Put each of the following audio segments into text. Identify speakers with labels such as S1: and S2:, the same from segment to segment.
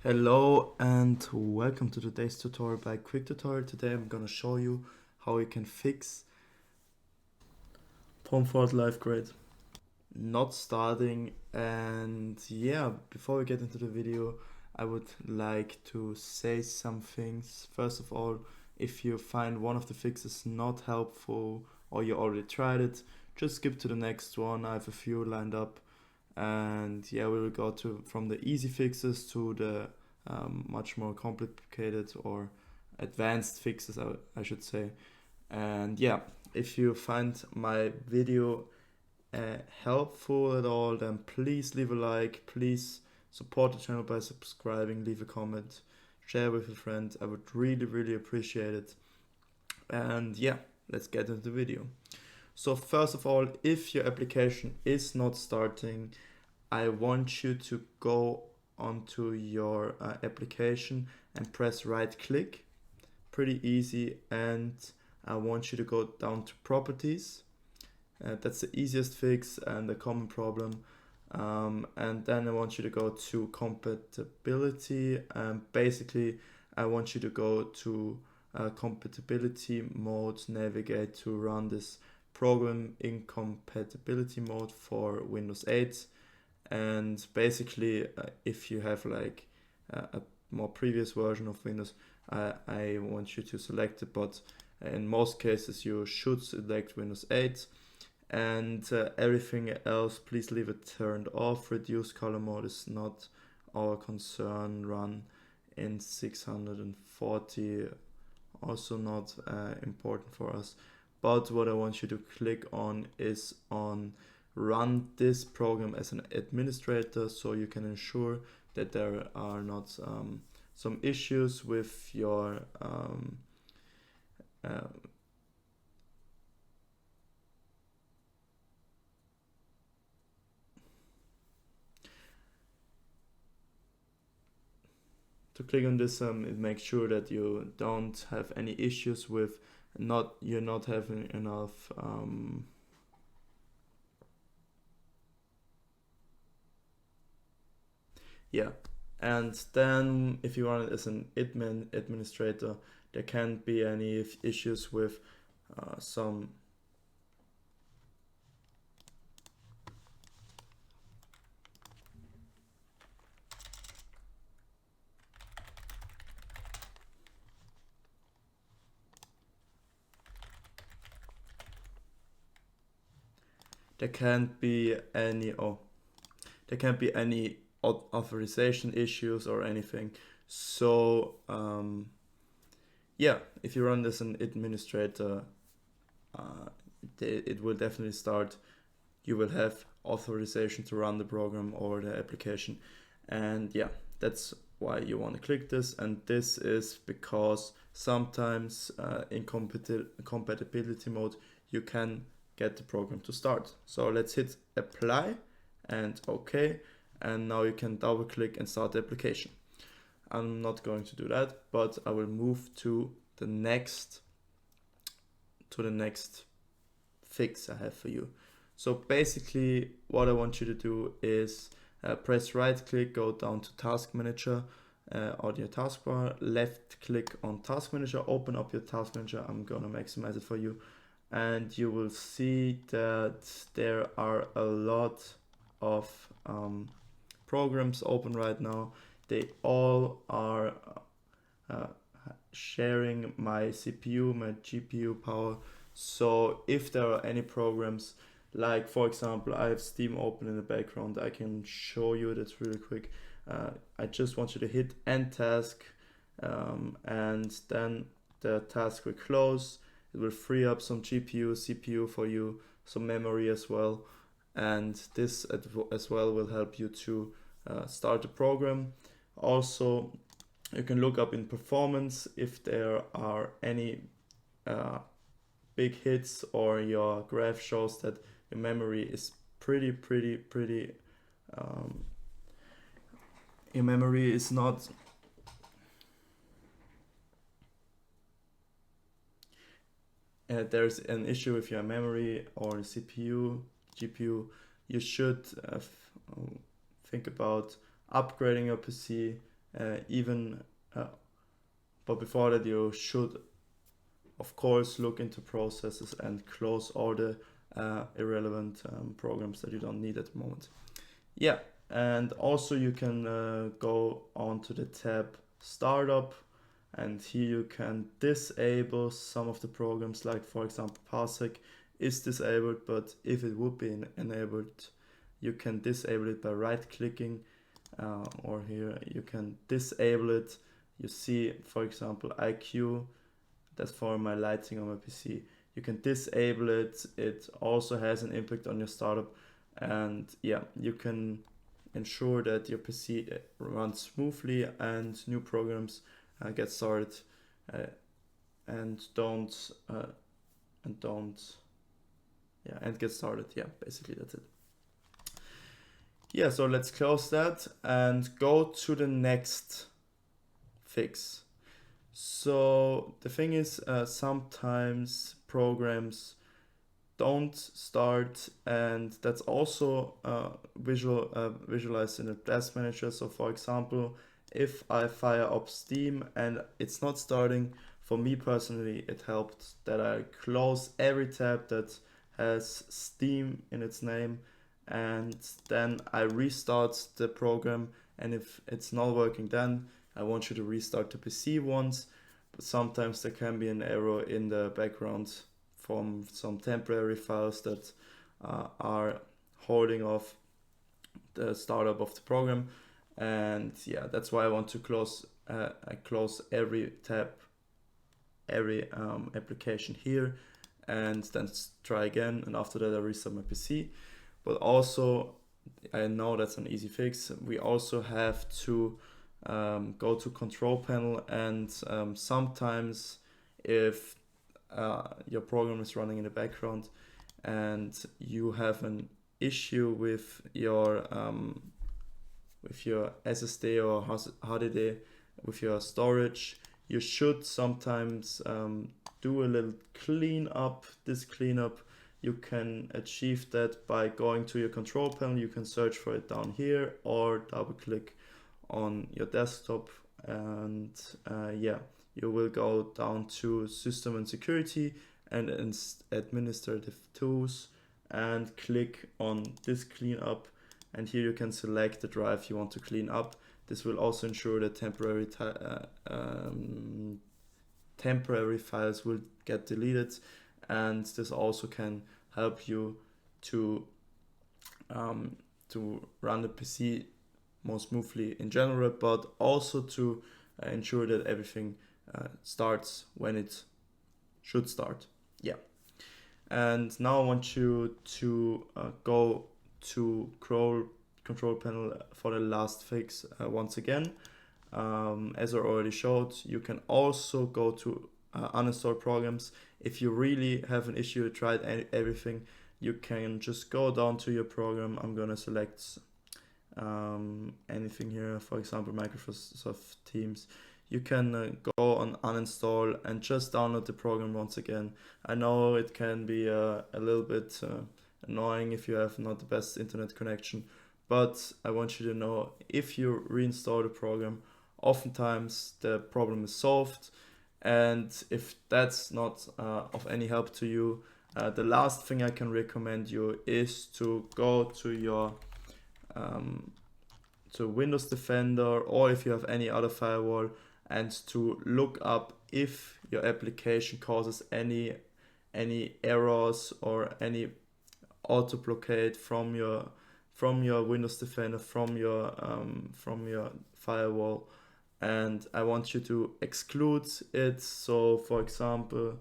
S1: Hello and welcome to today's tutorial by Quick Tutorial. Today I'm gonna show you how you can fix Pomfort LiveGrade not starting. And yeah, before we get into the video, I would like to say some things. First of all, if you find one of the fixes not helpful or you already tried it, just skip to the next one. I have a few lined up, and yeah, we will go from the easy fixes to the much more complicated or advanced fixes, I should say. And yeah, if you find my video helpful at all, then please leave a like, please support the channel by subscribing, leave a comment, share with a friend. I would really appreciate it. And yeah, let's get into the video. So first of all, if your application is not starting, I want you to go onto your application and press right click. Pretty easy. And I want you to go down to properties. That's the easiest fix and a common problem. And then I want you to go to compatibility. Basically, I want you to go to compatibility mode, navigate to run this program in compatibility mode for Windows 8. And basically, if you have like a more previous version of Windows, I want you to select it, but in most cases you should select Windows 8. And everything else, please leave it turned off. Reduce color mode is not our concern. Run in 640, also not important for us. But what I want you to click on is on run this program as an administrator, so you can ensure that there are not some issues with your to click on this, it makes sure that you don't have any issues with you're not having enough yeah. And then if you run it as an administrator, there can't be any issues with some there can't be any authorization issues or anything. So yeah, if you run this as an administrator, it will definitely start. You will have authorization to run the program or the application. And yeah, that's why you want to click this. And this is because sometimes in compatibility mode you can get the program to start. So let's hit apply and OK, and now you can double click and start the application. I'm not going to do that, but I will move to the next fix I have for you. So basically what I want you to do is press right click, go down to Task Manager on your taskbar, left click on Task Manager, open up your Task Manager. I'm gonna maximize it for you, and you will see that there are a lot of programs open right now. They all are sharing my CPU, my GPU power. So if there are any programs, like for example, I have Steam open in the background, I can show you that really quick. I just want you to hit end task, and then the task will close. It will free up some GPU, CPU for you, some memory as well. And this as well will help you to start the program. Also, you can look up in performance if there are any big hits, or your graph shows that your memory is pretty your memory is not there's an issue with your memory or CPU, GPU, you should think about upgrading your PC even but before that you should of course look into processes and close all the irrelevant programs that you don't need at the moment. Yeah, and also you can go on to the tab Startup, and here you can disable some of the programs, like for example Parsec is disabled, but if it would be enabled, you can disable it by right clicking, or here you can disable it. You see, for example, IQ, that's for my lighting on my PC. You can disable it. It also has an impact on your startup, and yeah, you can ensure that your PC runs smoothly and new programs get started, and get started. Yeah, basically that's it. Yeah, so let's close that and go to the next fix. So the thing is, sometimes programs don't start, and that's also visualized in the task manager. So for example, if I fire up Steam and it's not starting, for me personally it helped that I close every tab that has Steam in its name, and then I restart the program, and if it's not working, then I want you to restart the PC once. But sometimes there can be an error in the background from some temporary files that are holding off the startup of the program, and yeah, that's why I want to close every tab, every application here, and then try again, and after that I restart my PC. But also, I know that's an easy fix, we also have to go to control panel, and sometimes if your program is running in the background and you have an issue with your SSD or HDD, with your storage, you should sometimes do a little cleanup. This cleanup, you can achieve that by going to your control panel. You can search for it down here or double click on your desktop, and yeah, you will go down to System and Security and Administrative Tools and click on this cleanup, and here you can select the drive you want to clean up. This will also ensure that temporary files will get deleted, and this also can help you to run the PC more smoothly in general, but also to ensure that everything starts when it should start. Yeah. And now I want you to go to control panel for the last fix once again. As I already showed, you can also go to uninstall programs. If you really have an issue, tried everything, you can just go down to your program. I'm gonna select anything here, for example Microsoft Teams. You can go on uninstall and just download the program once again. I know it can be a little bit annoying if you have not the best internet connection, but I want you to know, if you reinstall the program, oftentimes the problem is solved. And if that's not of any help to you, the last thing I can recommend you is to go to your to Windows Defender, or if you have any other firewall, and to look up if your application causes any errors or any auto blockade from your Windows Defender, from your firewall, and I want you to exclude it. So for example,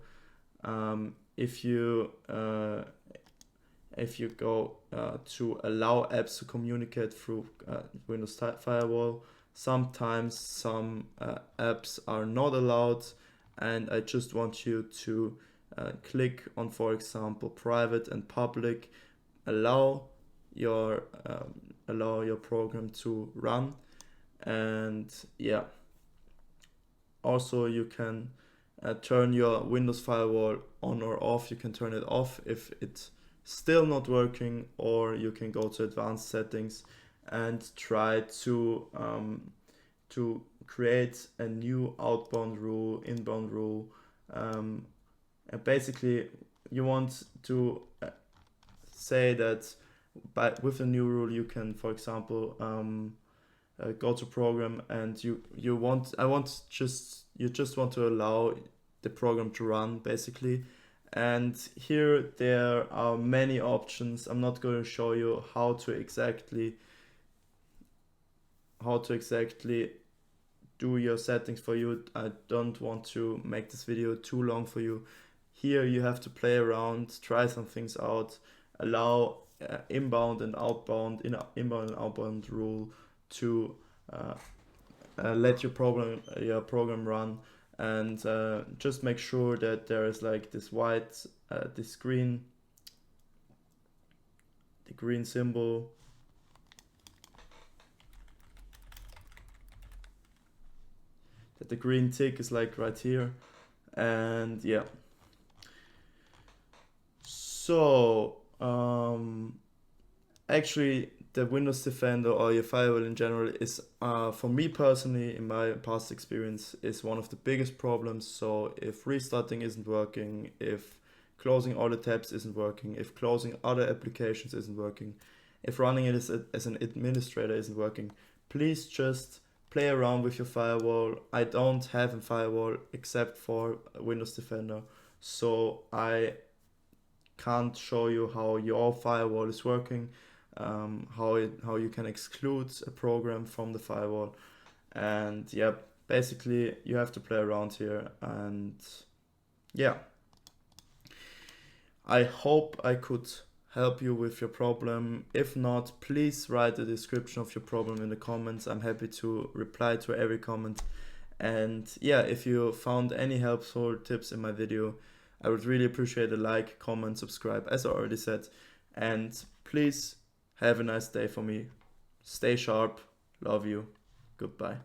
S1: if you go to allow apps to communicate through Windows Firewall, sometimes some apps are not allowed, and I just want you to click on, for example, private and public, allow your program to run. And yeah, also you can turn your Windows Firewall on or off. You can turn it off if it's still not working, or you can go to advanced settings and try to to create a new outbound rule, inbound rule, and basically you want to say that with a new rule you can, for example, go to program, and you just want to allow the program to run basically. And here there are many options. I'm not going to show you how to exactly do your settings for you. I don't want to make this video too long for you. Here you have to play around, try some things out, allow inbound and outbound rule to let your program run, and just make sure that there is like this white the green symbol, that the green tick is like right here. And yeah, so actually the Windows Defender or your firewall in general is, for me personally, in my past experience, is one of the biggest problems. So if restarting isn't working, if closing all the tabs isn't working, if closing other applications isn't working, if running it as an administrator isn't working, please just play around with your firewall. I don't have a firewall except for Windows Defender, so I can't show you how your firewall is working, how you can exclude a program from the firewall. And yeah, basically you have to play around here. And yeah, I hope I could help you with your problem. If not, please write the description of your problem in the comments. I'm happy to reply to every comment. And yeah, if you found any helpful tips in my video, I would really appreciate a like, comment, subscribe, as I already said. And please have a nice day for me. Stay sharp. Love you. Goodbye.